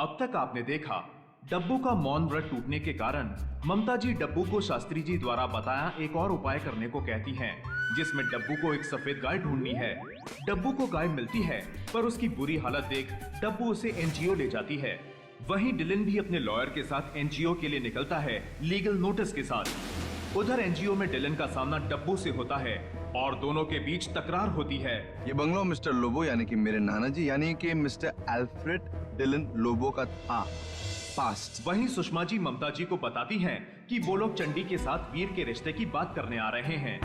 अब तक आपने देखा डब्बू का मौन व्रत टूटने के कारण ममता जी डब्बू को शास्त्री जी द्वारा बताया एक और उपाय करने को कहती हैं, जिसमें डब्बू को एक सफेद गाय ढूंढनी है। डब्बू को गाय मिलती है, पर उसकी बुरी हालत देख डब्बू उसे एनजीओ ले जाती है। वहीं डिलन भी अपने लॉयर के साथ एनजीओ के लिए निकलता है, लीगल नोटिस के साथ। उधर एनजीओ में डिलन का सामना डब्बू से होता है और दोनों के बीच तकरार होती है। ये बंगलो मिस्टर लोबो यानी कि मेरे नाना जी यानी कि मिस्टर अल्फ्रेड डिलन लोबो का था पास्ट। वहीं सुषमा जी ममता जी को बताती हैं कि वो लोग चंडी के साथ वीर के रिश्ते की बात करने आ रहे हैं।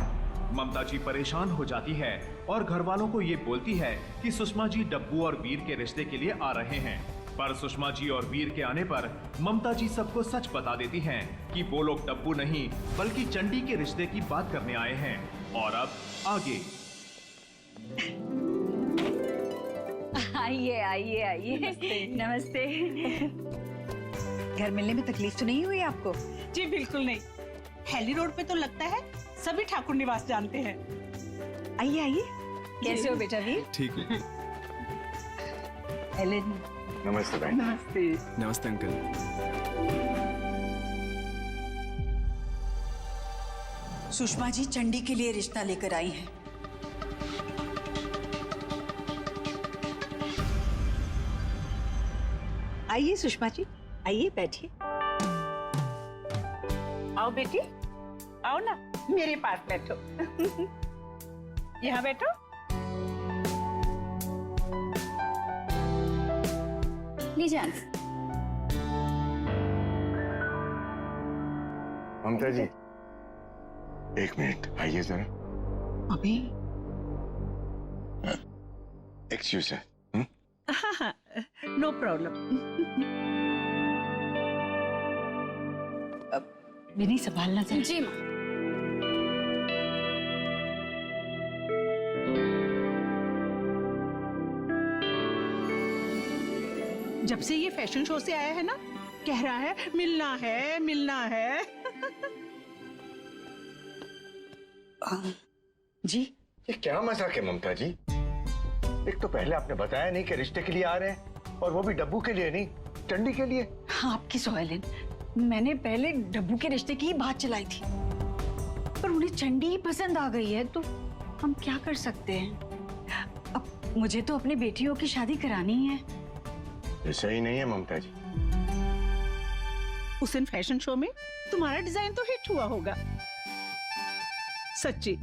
ममता जी परेशान हो जाती है और घर वालों को ये बोलती है कि सुषमा जी डब्बू और वीर के रिश्ते के लिए आ रहे हैं। पर सुषमा जी और वीर के आने पर ममता जी सबको सच बता देती हैं कि वो लोग डब्बू नहीं बल्कि चंडी के रिश्ते की बात करने आए हैं। और अब आगे। आइए आइए आइए। नमस्ते। घर मिलने में तकलीफ तो नहीं हुई आपको? जी बिल्कुल नहीं। हैली रोड पे तो लगता है सभी ठाकुर निवास जानते हैं। आइए आइए। कैसे हो बेटा वीर? ठीक है। हेलेन। नमस्ते भाई। नमस्ते। नमस्ते अंकल। सुषमा जी चंडी के लिए रिश्ता लेकर आई हैं। आइए सुषमा जी, आइए बैठिए। आओ बेटी, आओ ना मेरे पास बैठो। यहाँ बैठो। लीजिए। ममता जी एक मिनट आइए जरा। अभी एक्सक्यूज है। हाँ, नो प्रॉब्लम। विनी संभालना जरा। जी माँ। जब से ये फैशन शो से आया है ना, कह रहा है मिलना है मिलना है। जी ये क्या मजाक है ममता जी? एक तो पहले आपने बताया नहीं कि रिश्ते के लिए आ रहे हैं, और वो भी डब्बू के लिए नहीं चंडी के लिए। हाँ आपकी सोहेलिन, मैंने पहले डब्बू के रिश्ते की ही बात चलाई थी, पर उन्हें चंडी ही पसंद आ गई है, तो हम क्या कर सकते हैं? अब मुझे तो अपनी बेटियों की शादी करानी है। ये सही नहीं है ममता जी। उस दिन फैशन शो में तुम्हारा डिजाइन तो हिट हुआ होगा। सच्ची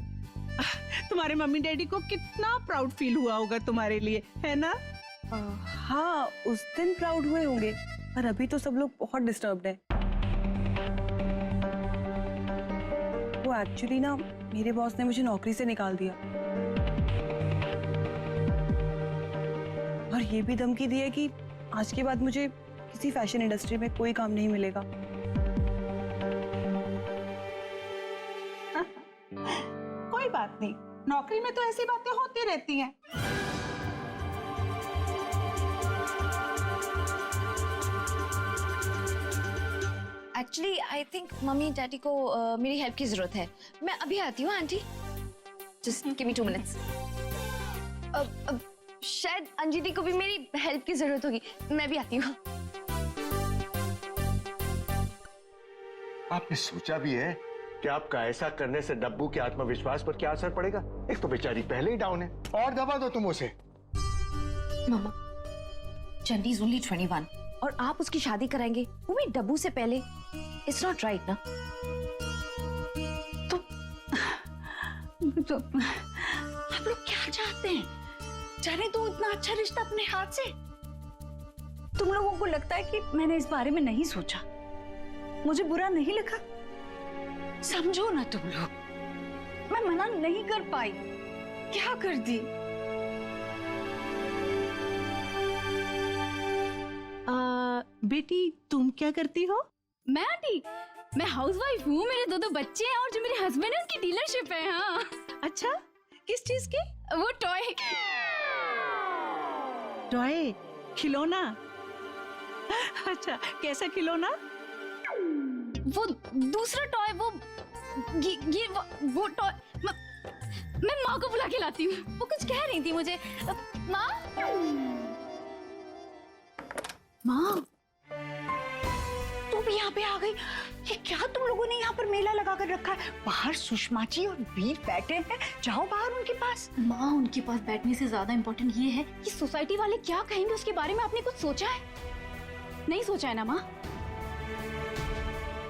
तुम्हारे मम्मी डैडी को कितना प्राउड फील हुआ होगा तुम्हारे लिए, है ना? हाँ उस दिन प्राउड हुए होंगे, पर अभी तो सब लोग बहुत डिस्टर्ब्ड है। वो एक्चुअली ना मेरे बॉस ने मुझे नौकरी से निकाल दिया और ये भी धमकी दी है कि आज के बाद मुझे किसी फैशन इंडस्ट्री में कोई काम नहीं मिलेगा। कोई बात नहीं, नौकरी में तो ऐसी बातें होती रहती हैं। Actually I think mummy daddy को मेरी हेल्प की जरूरत है। मैं अभी आती हूँ aunty. Just give me 2 minutes. शायद अंजलि को भी मेरी हेल्प की जरूरत होगी। मैं भी आती हूँ। आपने सोचा भी है कि आपका ऐसा करने से डब्बू के आत्मविश्वास पर क्या असर पड़ेगा? एक तो बेचारी पहले ही डाउन है, और दबा दो तुम उसे। मामा, चंडी इज ओनली 21 और आप उसकी शादी कराएंगे वो भी डब्बू से पहले। इट्स नॉट राइट ना। तो आप लोग क्या चाहते हैं? जाने दो इतना अच्छा रिश्ता अपने हाथ से। तुम लोगों को लगता है कि मैंने इस बारे में नहीं सोचा, मुझे बुरा नहीं लगा? समझो ना तुम लोग, मैं मना नहीं कर पाई, क्या कर दी? बेटी तुम क्या करती हो? मैं आंटी, मैं हाउसवाइफ हूँ। मेरे 2 बच्चे हैं और जो मेरे हस्बैंड है उनकी डीलरशिप है। हाँ। अच्छा, किस चीज की? वो टॉय टॉय, खिलौना। अच्छा, कैसा खिलौना? वो दूसरा टॉय, ये वो टॉय मैं माँ को बुला के लाती हूँ। वो कुछ कह रही थी मुझे। माँ माँ, तू भी यहाँ पे आ गई। ये क्या तुम लोगों ने यहाँ पर मेला लगा कर रखा है? बाहर सुषमा जी और वीर बैठे हैं, जाओ बाहर उनके पास। माँ, उनके पास बैठने से ज्यादा इम्पोर्टेंट ये है कि सोसाइटी वाले क्या कहेंगे उसके बारे में आपने कुछ सोचा है? नहीं सोचा है ना माँ?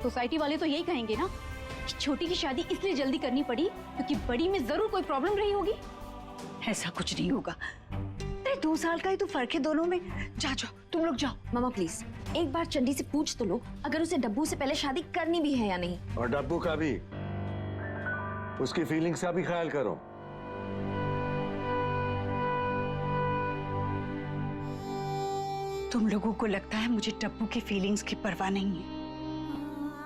सोसाइटी वाले तो यही कहेंगे ना कि छोटी की शादी इसलिए जल्दी करनी पड़ी क्योंकि बड़ी में जरूर कोई प्रॉब्लम रही होगी। ऐसा कुछ नहीं होगा। अरे 2 साल का ही तो फर्क है दोनों में। जाओ तुम लोग जाओ। मामा प्लीज एक बार चंडी से पूछ तो लो अगर उसे डब्बू से पहले शादी करनी भी है या नहीं। और डब्बू का भी, उसकी फीलिंग्स का भी ख्याल करो। तुम लोगों को लगता है मुझे डब्बू की फीलिंग्स की परवाह नहीं है,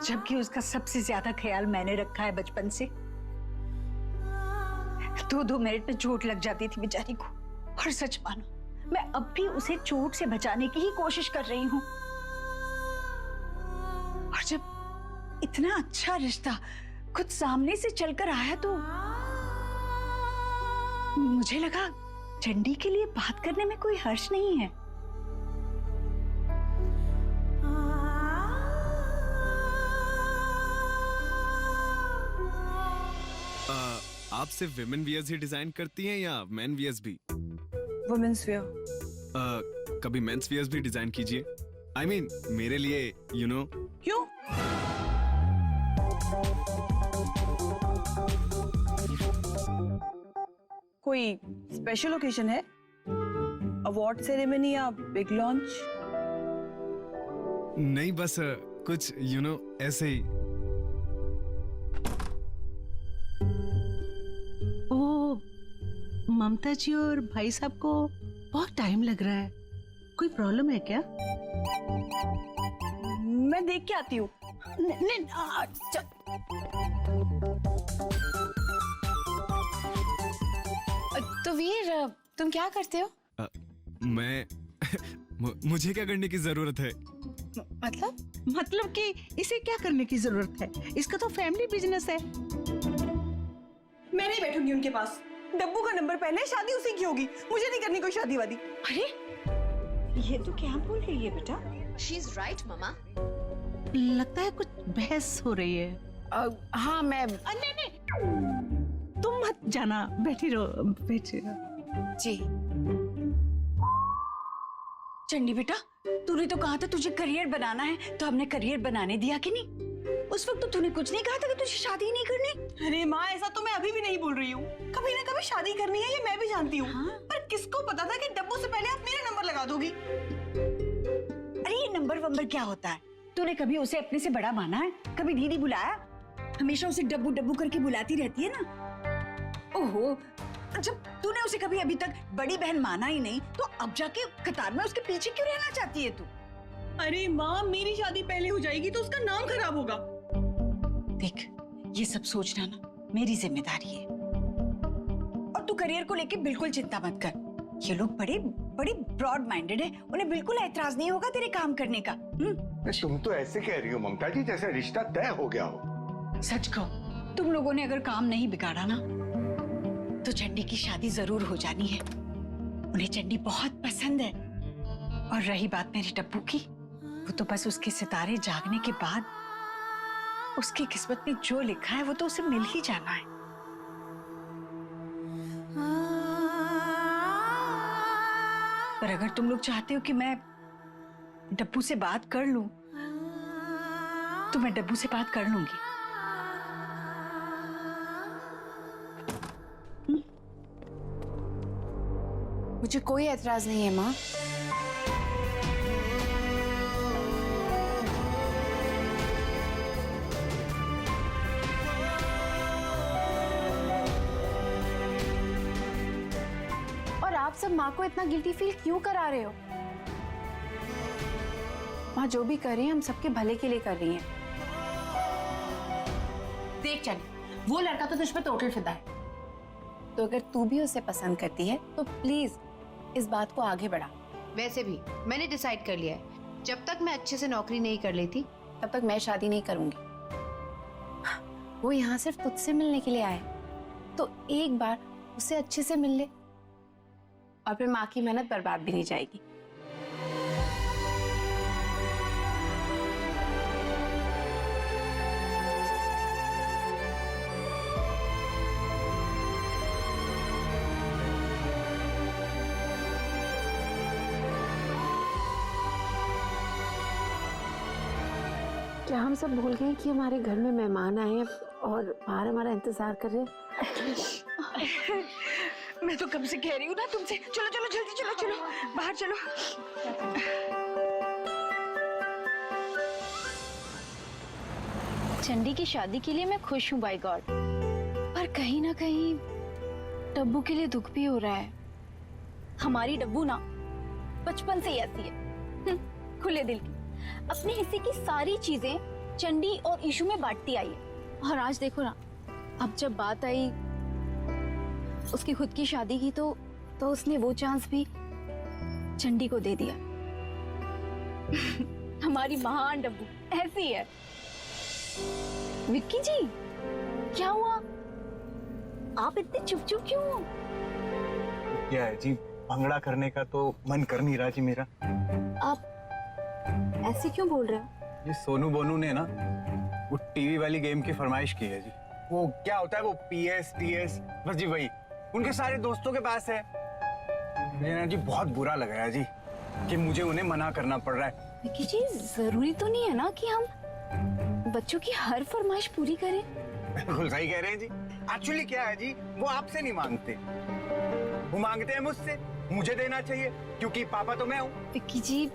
जबकि उसका सबसे ज्यादा ख्याल मैंने रखा है बचपन से। 2-2 मिनट में चोट लग जाती थी बेचारी को, और सच मानो मैं अब भी उसे चोट से बचाने की ही कोशिश कर रही हूँ। और जब इतना अच्छा रिश्ता खुद सामने से चलकर आया तो मुझे लगा चंडी के लिए बात करने में कोई हर्ष नहीं है। आप सिर्फ विमेन वियर्स ही डिजाइन करती हैं या मेन वियर्स भी? Womens wear. कभी मेंस वियर्स भी डिजाइन कीजिए। I mean, मेरे लिए यू नो। क्यों? कोई स्पेशल ओकेजन है? अवार्ड सेरेमनी या बिग लॉन्च? नहीं, बस कुछ यू नो ऐसे ही। ममता जी और भाई साहब को बहुत टाइम लग रहा है, कोई प्रॉब्लम है क्या? मैं देख के आती हूँ। तो वीर तुम क्या करते हो? मैं मुझे क्या करने की जरूरत है? मतलब कि इसे क्या करने की जरूरत है? इसका तो फैमिली बिजनेस है। मैं नहीं बैठूंगी उनके पास। डब्बू का नंबर पहले, शादी उसी की होगी। मुझे नहीं करनी कोई शादी वादी। अरे ये तो क्या बोल रही है बेटा? She is right mama. लगता है कुछ बहस हो रही है। हाँ मैं नहीं, तुम मत जाना, बैठी रहो बैठी रहो। जी। चंडी बेटा, तूने तो कहा था तुझे करियर बनाना है, तो हमने करियर बनाने दिया कि नहीं? उस वक्त तो तूने कुछ नहीं कहा था कि तुझे शादी नहीं करनी। अरे माँ, ऐसा तो मैं अभी भी नहीं बोल रही हूँ। कभी ना कभी शादी करनी है, ये मैं भी जानती हूँ। हाँ? पर किसको पता था कि डब्बू से पहले आप मेरा नंबर लगा दोगी। अरे ये नंबर वंबर क्या होता है? तूने कभी उसे अपने से बड़ा माना है? कभी दीदी बुलाया? हमेशा उसे डब्बू डब्बू करके बुलाती रहती है ना। ओहो, जब तूने उसे कभी अभी तक बड़ी बहन माना ही नहीं, तो अब जाके कतार में उसके पीछे क्यों रहना चाहती है तू? अरे माँ, मेरी शादी पहले हो जाएगी तो उसका नाम खराब होगा। देख, ये सब सोचना ना मेरी जिम्मेदारी है, और तू करियर को लेके बिल्कुल चिंता मत कर। ये लोग बड़े बड़े ब्रॉड माइंडेड है, उन्हें बिल्कुल ऐतराज नहीं होगा तेरे काम करने का। तुम तो ऐसे कह रही हो ममता जी जैसे रिश्ता तय हो गया हो। सच कहो, तुम लोगों ने अगर काम नहीं बिगाड़ा ना, तो चंडी की शादी जरूर हो जानी है। उन्हें चंडी बहुत पसंद है। और रही बात मेरी डब्बू की, वो तो बस उसके सितारे जागने के बाद उसकी किस्मत में जो लिखा है वो तो उसे मिल ही जाना है। पर अगर तुम लोग चाहते हो कि मैं डब्बू से बात कर लूं, तो मैं डब्बू से बात कर लूंगी। मुझे कोई एतराज नहीं है माँ। और आप सब माँ को इतना गिल्टी फील क्यों करा रहे हो? माँ जो भी कर रही है हम सबके भले के लिए कर रही हैं। देख चल, वो लड़का तो तुझ पे टोटल फिदा है, तो अगर तू भी उसे पसंद करती है तो प्लीज इस बात को आगे बढ़ा। वैसे भी मैंने डिसाइड कर लिया है, जब तक मैं अच्छे से नौकरी नहीं कर लेती तब तक मैं शादी नहीं करूंगी। वो यहाँ सिर्फ तुझसे मिलने के लिए आए, तो एक बार उसे अच्छे से मिल ले, और फिर माँ की मेहनत बर्बाद भी नहीं जाएगी। क्या हम सब भूल गए कि हमारे घर में मेहमान आए हैं और बाहर हमारा इंतजार कर रहे हैं? मैं तो कब से कह रही हूँ ना तुमसे, चलो चलो जल्दी चलो चलो बाहर चलो। चंडी की शादी के लिए मैं खुश हूँ बाय गॉड, पर कहीं ना कहीं डब्बू के लिए दुख भी हो रहा है। हमारी डब्बू ना बचपन से ही ऐसी है, खुले दिल की, अपने हिस्से की सारी चीजें चंडी और ईशु में बांटती आई है। और आज देखो ना, अब जब बात आई उसकी खुद की शादी की तो उसने वो चांस भी चंडी को दे दिया। हमारी महान डब्बू ऐसी है। विक्की जी, क्या हुआ? आप इतने चुप चुप क्यों हो? क्या है जी, भंगड़ा करने का तो मन कर नहीं रहा जी मेरा। आप ऐसे क्यों बोल रहे हो? ये सोनू बोनू ने ना वो टीवी वाली गेम की फरमाइश की है जी। वो क्या होता है वो PS TS, बस जी वही उनके सारे दोस्तों के पास है। मुझे ना जी बहुत बुरा लग रहा है जी कि मुझे उन्हें मना करना पड़ रहा है। विक्की जी, जरूरी तो नहीं है ना कि हम बच्चों की हर फरमाइश पूरी करें। बिल्कुल सही कह रहे हैं जी। एक्चुअली क्या है जी, वो आपसे नहीं मांगते, वो मांगते हैं मुझसे। मुझे देना चाहिए क्योंकि पापा तो मैं हूँ। विक्की जी,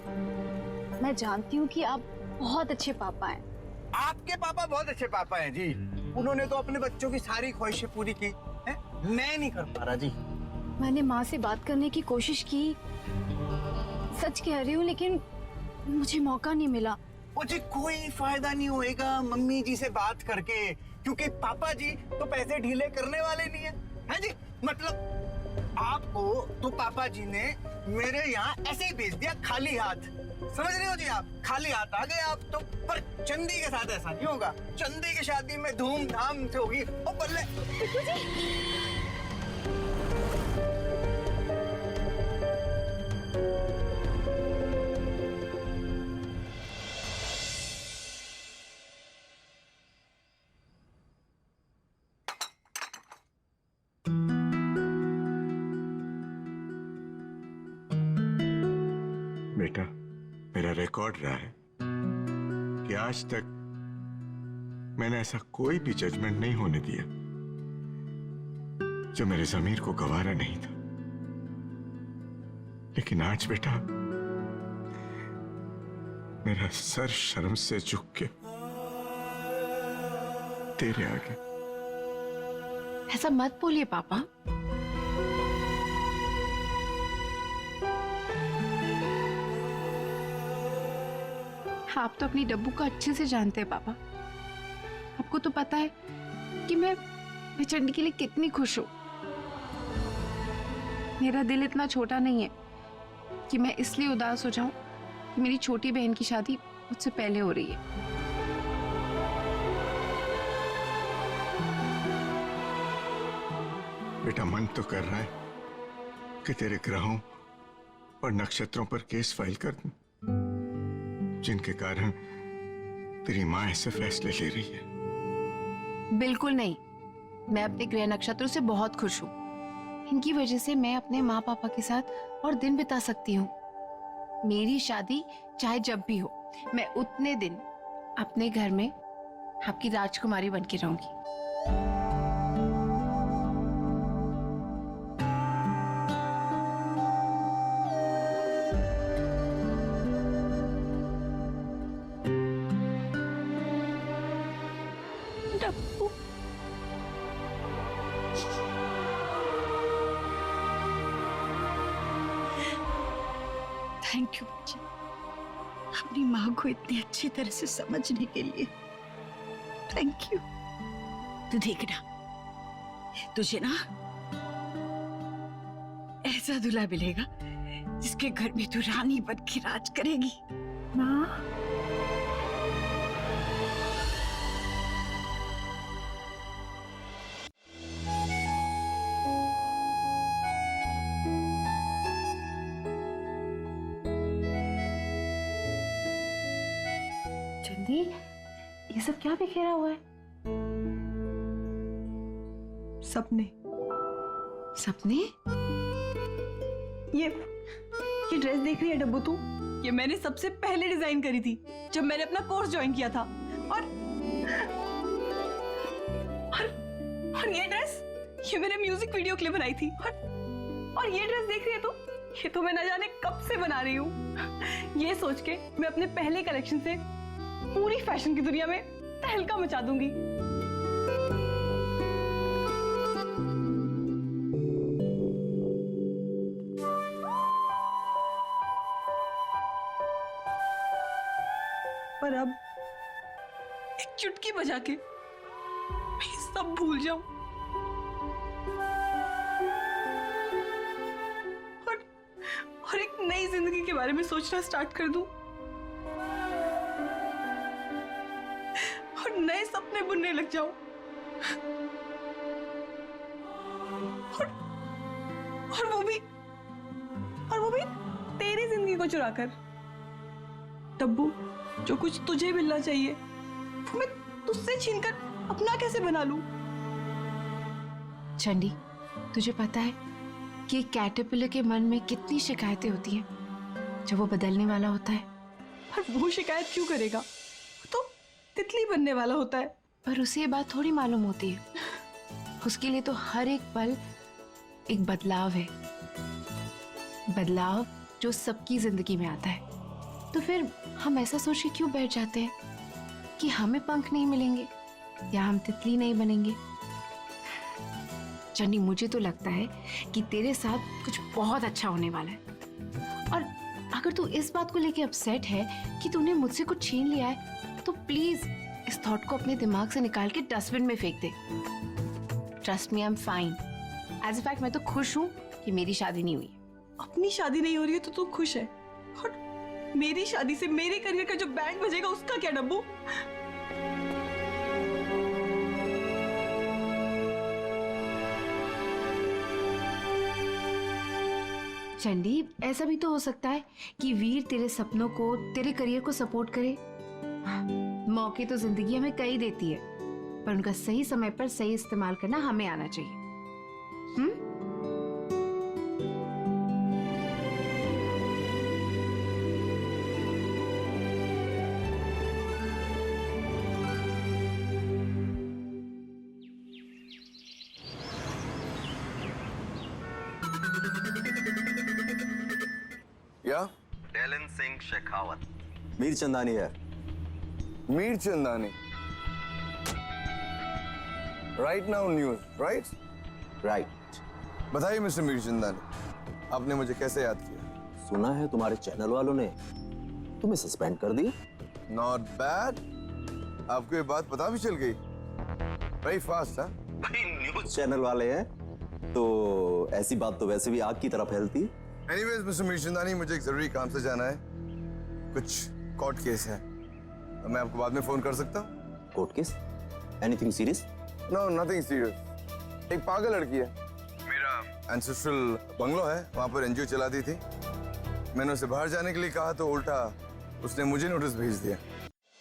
मैं जानती हूँ कि आप बहुत अच्छे पापा हैं। आपके पापा बहुत अच्छे पापा हैं जी। उन्होंने तो अपने बच्चों की सारी ख्वाहिशें पूरी की है? मैं नहीं कर पा रहा जी। मैंने माँ से बात करने की कोशिश की, सच कह रही हूँ, लेकिन मुझे मौका नहीं मिला। मुझे कोई फायदा नहीं होएगा मम्मी जी से बात करके, क्योंकि पापा जी तो पैसे ढीले करने वाले नहीं है, है जी। मतलब आपको तो पापा जी ने मेरे यहाँ ऐसे ही भेज दिया खाली हाथ, समझ रहे हो जी आप? खाली हाथ आ गए आप तो। पर चंदी के साथ ऐसा नहीं होगा। चंदी की शादी में धूमधाम से होगी। ओ बल्ले बेटा, मेरा रिकॉर्ड रहा है कि आज तक मैंने ऐसा कोई भी जजमेंट नहीं होने दिया जो मेरे ज़मीर को गवारा नहीं था। लेकिन आज बेटा मेरा सर शर्म से झुक के तेरे आगे। ऐसा मत बोलिए पापा। आप तो अपनी डब्बू को अच्छे से जानते हैं पापा। आपको तो पता है कि मैं चंडी के लिए कितनी खुश हूं। मेरा दिल इतना छोटा नहीं है कि मैं इसलिए उदास हो जाऊं कि मेरी छोटी बहन की शादी मुझसे पहले हो रही है। बेटा, मन तो कर रहा है कि तेरे ग्रहों और नक्षत्रों पर केस फाइल कर दूं, जिनके कारण तेरी माँ ऐसे फैसले ले रही है। बिल्कुल नहीं, मैं अपने ग्रह नक्षत्रों से बहुत खुश हूँ। इनकी वजह से मैं अपने माँ पापा के साथ और दिन बिता सकती हूँ। मेरी शादी चाहे जब भी हो, मैं उतने दिन अपने घर में आपकी राजकुमारी बन के रहूंगी। थैंक यू बच्चा, अपनी माँ को इतनी अच्छी तरह से समझने के लिए थैंक यू। तू देखना, तुझे ना ऐसा दूल्हा मिलेगा जिसके घर में तू रानी बन के राज करेगी। माँ, चंदी, ये सब क्या बिखेरा हुआ है? सपने। सपने? ये ड्रेस देख रही है डब्बू तू? ये मैंने सबसे पहले डिजाइन करी थी जब मैंने अपना कोर्स ज्वाइन किया था। और ये ड्रेस, ये मैंने म्यूजिक वीडियो के लिए बनाई थी। और ये ड्रेस देख रही है तो, ये तो मैं न जाने कब से बना रही हूँ। ये सोच के मैं अपने पहले कलेक्शन से पूरी फैशन की दुनिया में तहलका मचा दूंगी। पर अब एक चुटकी बजा के मैं सब भूल जाऊं और एक नई जिंदगी के बारे में सोचना स्टार्ट कर दूं और नए सपने बुनने लग जाऊं और वो भी तेरी जिंदगी को चुराकर। डब्बू, जो कुछ तुझे मिलना चाहिए वो मैं तुझसे छीनकर अपना कैसे बना लूं? चंडी, तुझे पता है कि कैटरपिलर के मन में कितनी शिकायतें होती हैं जब वो बदलने वाला होता है। पर वो शिकायत क्यों करेगा? वो तो तितली बनने वाला होता है। पर उसे ये बात थोड़ी मालूम होती है, उसके लिए तो हर एक पल एक बदलाव है, बदलाव जो सबकी जिंदगी में आता है। तो फिर हम ऐसा सोच के क्यों बैठ जाते हैं कि हमें पंख नहीं मिलेंगे या हम तितली नहीं बनेंगे? चंडी, मुझे तो लगता है कि तेरे साथ कुछ बहुत अच्छा होने वाला है। और अगर तू इस बात को लेके अपसेट है कि तूने मुझसे कुछ छीन लिया है, तो प्लीज इस थॉट को अपने दिमाग से निकाल के डस्टबिन में फेंक दे। Trust me, I am fine. As a fact मैं तो खुश हूँ कि मेरी शादी नहीं हुई। अपनी शादी नहीं हो रही है तो तू खुश है, और मेरी शादी से मेरे करियर का जो बैंड बजेगा उसका क्या डब्बू? चंडी, ऐसा भी तो हो सकता है कि वीर तेरे सपनों को, तेरे करियर को सपोर्ट करे। मौके तो जिंदगी हमें कई देती है, पर उनका सही समय पर सही इस्तेमाल करना हमें आना चाहिए। या डेलन सिंह शेखावत। मीर चंदानी है। Mir Chandani, right now news, right? Right. बताइए मिस्टर मीर चंदानी, आपने मुझे कैसे याद किया? सुना है तुम्हारे चैनल वालों ने तुम्हें सस्पेंड कर दी। नॉट बैड, आपको ये बात पता भी चल गई। Very fast. हाँ, भाई न्यूज चैनल वाले हैं तो ऐसी बात तो वैसे भी आग की तरह फैलती। एनीवेज मिस्टर मीर चंदानी, मुझे एक जरूरी काम से जाना है, कुछ कोर्ट केस है, मैं आपको बाद में फोन कर सकता हूँ? Court case? Anything serious? No, nothing serious. एक पागल लड़की है, मेरा एंसेस्ट्रल बंगलो है, वहां पर एनजीओ चलाती थी। मैंने उसे बाहर जाने के लिए कहा तो उल्टा उसने मुझे नोटिस भेज दिया।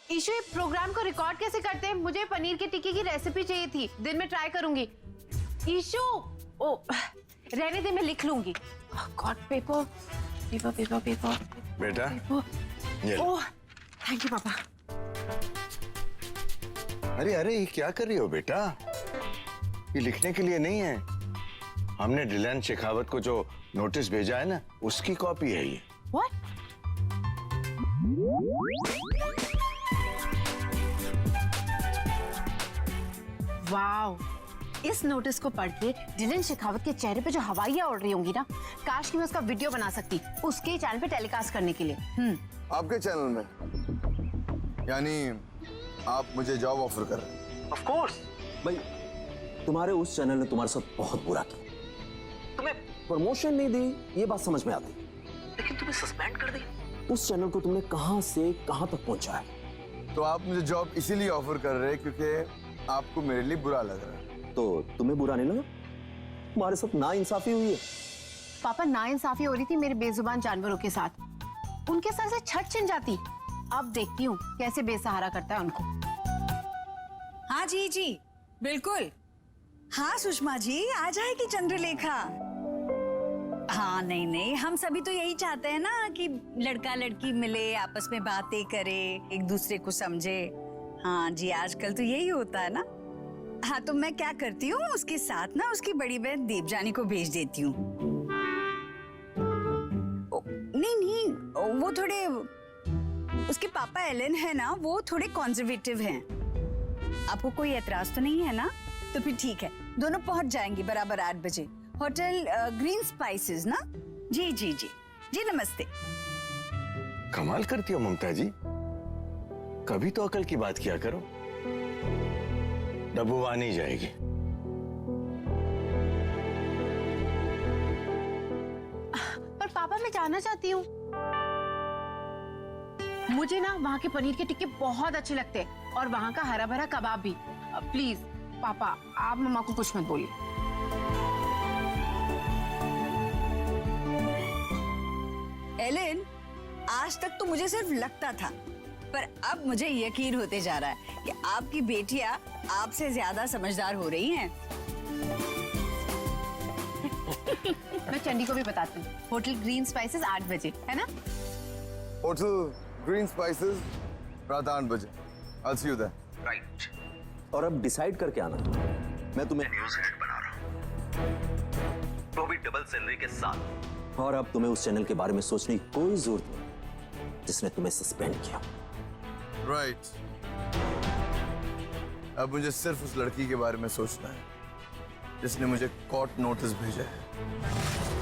ईशु, ये प्रोग्राम को रिकॉर्ड कैसे करते हैं? मुझे पनीर के टिक्की की रेसिपी चाहिए थी, दिन में ट्राई करूंगी। ईशु, ओ रहने दे, मैं लिख लूंगी। God, paper paper paper paper बेटा, ओह थैंक यू पापा। अरे ये क्या कर रही हो बेटा? ये लिखने के लिए नहीं है, हमने डिलन शेखावत को जो नोटिस भेजा है ना, उसकी कॉपी है ये। व्हाट? वाओ, इस नोटिस को पढ़ के डिलन शेखावत के चेहरे पे जो हवाइयां उड़ रही होंगी ना, काश कि मैं उसका वीडियो बना सकती उसके चैनल पे टेलीकास्ट करने के लिए। आपके चैनल में? यानी आप मुझे जॉब ऑफर कर रहे हैं? ऑफ कोर्स भाई, तुम्हारे उस चैनल ने तुम्हारे साथ बहुत बुरा किया, तुम्हें प्रमोशन नहीं दी, ये बात समझ में आती, लेकिन तुम्हें सस्पेंड कर दिया। उस चैनल को तुमने कहां से कहां तक पहुंचाया? तो आप मुझे जॉब इसीलिए ऑफर कर रहे हैं क्योंकि आपको मेरे लिए बुरा लग रहा है? तो तुम्हें बुरा नहीं लगा? तुम्हारे साथ नाइंसाफी हुई है। पापा, नाइंसाफी हो रही थी मेरे बेजुबान जानवरों के साथ, उनके सर से छत छिन जाती। अब देखती हूँ कैसे बेसहारा करता है उनको। हाँ जी जी बिल्कुल। हाँ सुषमा जी, आ जाएगी चंद्रलेखा। हाँ नहीं, हम सभी तो यही चाहते हैं ना कि लड़का लड़की मिले, आपस में बातें करे, एक दूसरे को समझे। हाँ जी, आजकल तो यही होता है ना। हाँ तो मैं क्या करती हूँ, उसके साथ ना उसकी बड़ी बहन दीपजानी को भेज देती हूँ। नहीं नहीं, वो थोड़े, उसके पापा एलन है ना, वो थोड़े कॉन्जर्वेटिव हैं। आपको कोई एतराज तो नहीं है ना? तो फिर ठीक है, दोनों पहुंच जाएंगे बराबर 8 बजे। होटल ग्रीन स्पाइसेस ना? जी जी जी जी, नमस्ते। कमाल करती हो ममता जी, कभी तो अकल की बात किया करो। डब्बू आ नहीं जाएगी। पर पापा मैं जाना चाहती हूँ। मुझे ना वहाँ के पनीर के टिक्के बहुत अच्छे लगते हैं और वहाँ का हरा भरा कबाब भी। प्लीज पापा, आप मम्मा को कुछ मत बोलिए। एलन, आज तक तो मुझे सिर्फ लगता था, पर अब मुझे यकीन होते जा रहा है कि आपकी बेटियां आपसे ज्यादा समझदार हो रही हैं। मैं चंडी को भी बताती हूँ, होटल ग्रीन स्पाइसेस 8 बजे, है ना? होटल ग्रीन स्पाइसेस रात 8 बजे। I'll see you there. Right. और अब डिसाइड करके आना, मैं तुम्हें न्यूज़ हेड बना रहा हूँ, तो भी डबल सैलरी के साथ। और अब तुम्हें उस चैनल के बारे में सोचने की कोई जरूरत नहीं जिसने तुम्हें सस्पेंड किया। राइट। अब मुझे सिर्फ उस लड़की के बारे में सोचना है जिसने मुझे कोर्ट नोटिस भेजा है।